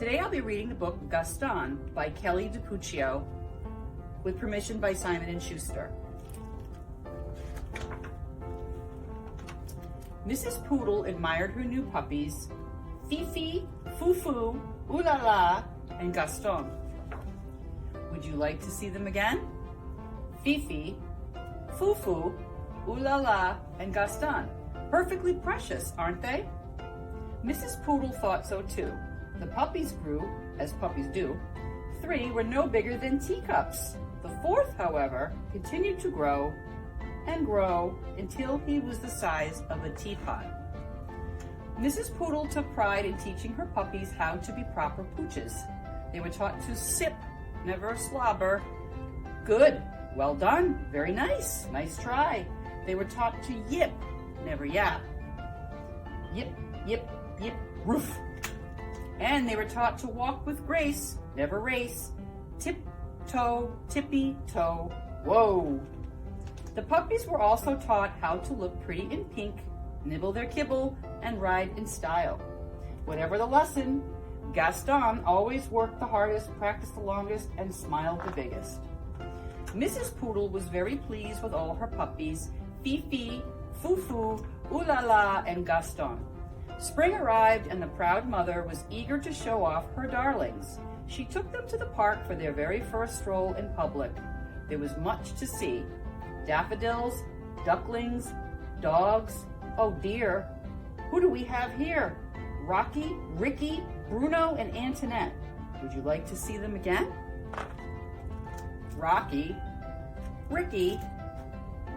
Today I'll be reading the book Gaston by Kelly DiPucchio with permission by Simon & Schuster. Mrs. Poodle admired her new puppies, Fifi, Fufu, Ooh La La, and Gaston. Would you like to see them again? Fifi, Fufu, Ooh La La, and Gaston. Perfectly precious, aren't they? Mrs. Poodle thought so too. The puppies grew, as puppies do. 3 were no bigger than teacups. The 4th, however, continued to grow and grow until he was the size of a teapot. Mrs. Poodle took pride in teaching her puppies how to be proper pooches. They were taught to sip, never slobber. Good, well done, very nice, nice try. They were taught to yip, never yap. Yip, yip, yip, roof. And they were taught to walk with grace, never race. Tip-toe, tippy-toe, whoa. The puppies were also taught how to look pretty in pink, nibble their kibble, and ride in style. Whatever the lesson, Gaston always worked the hardest, practiced the longest, and smiled the biggest. Mrs. Poodle was very pleased with all her puppies, Fifi, Fufu, Ooh La La, and Gaston. Spring arrived and the proud mother was eager to show off her darlings. She took them to the park for their very first stroll in public. There was much to see. Daffodils, ducklings, dogs. Oh dear, who do we have here? Rocky, Ricky, Bruno, and Antoinette. Would you like to see them again? Rocky, Ricky,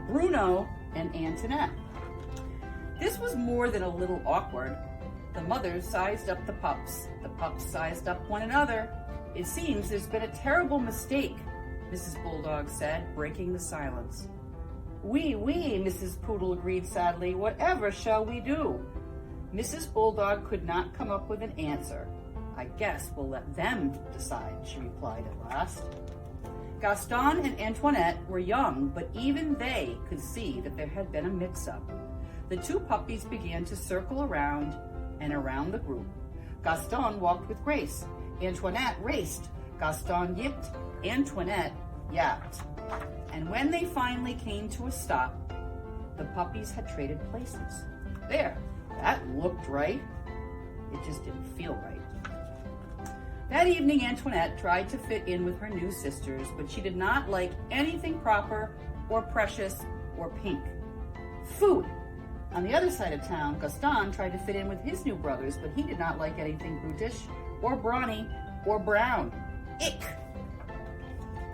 Bruno, and Antoinette. This was more than a little awkward. The mothers sized up the pups. The pups sized up one another. It seems there's been a terrible mistake, Mrs. Bulldog said, breaking the silence. Oui, Mrs. Poodle agreed sadly. Whatever shall we do? Mrs. Bulldog could not come up with an answer. I guess we'll let them decide, she replied at last. Gaston and Antoinette were young, but even they could see that there had been a mix-up. The 2 puppies began to circle around and around the group. Gaston walked with grace. Antoinette raced. Gaston yipped. Antoinette yapped. And when they finally came to a stop, the puppies had traded places. There, that looked right. It just didn't feel right. That evening, Antoinette tried to fit in with her new sisters, but she did not like anything proper or precious or pink. Food. On the other side of town, Gaston tried to fit in with his new brothers, but he did not like anything brutish or brawny or brown. Ick!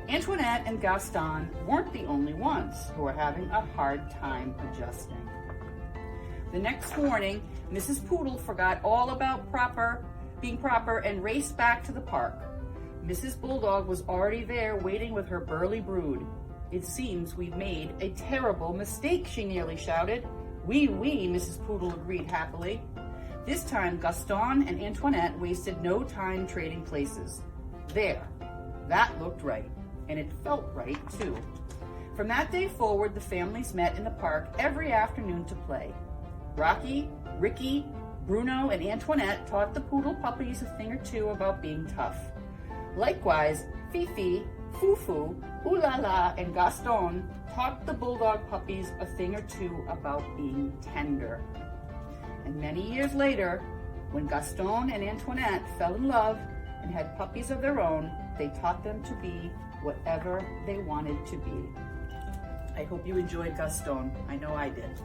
Antoinette and Gaston weren't the only ones who were having a hard time adjusting. The next morning, Mrs. Poodle forgot all about being proper and raced back to the park. Mrs. Bulldog was already there waiting with her burly brood. It seems we've made a terrible mistake, she nearly shouted. Oui, Mrs. Poodle agreed happily. This time, Gaston and Antoinette wasted no time trading places. There, that looked right, and it felt right too. From that day forward, the families met in the park every afternoon to play. Rocky, Ricky, Bruno, and Antoinette taught the poodle puppies a thing or 2 about being tough. Likewise, Fifi, Fufu, Ooh La La, and Gaston taught the bulldog puppies a thing or 2 about being tender. And many years later, when Gaston and Antoinette fell in love and had puppies of their own, they taught them to be whatever they wanted to be. I hope you enjoyed Gaston. I know I did.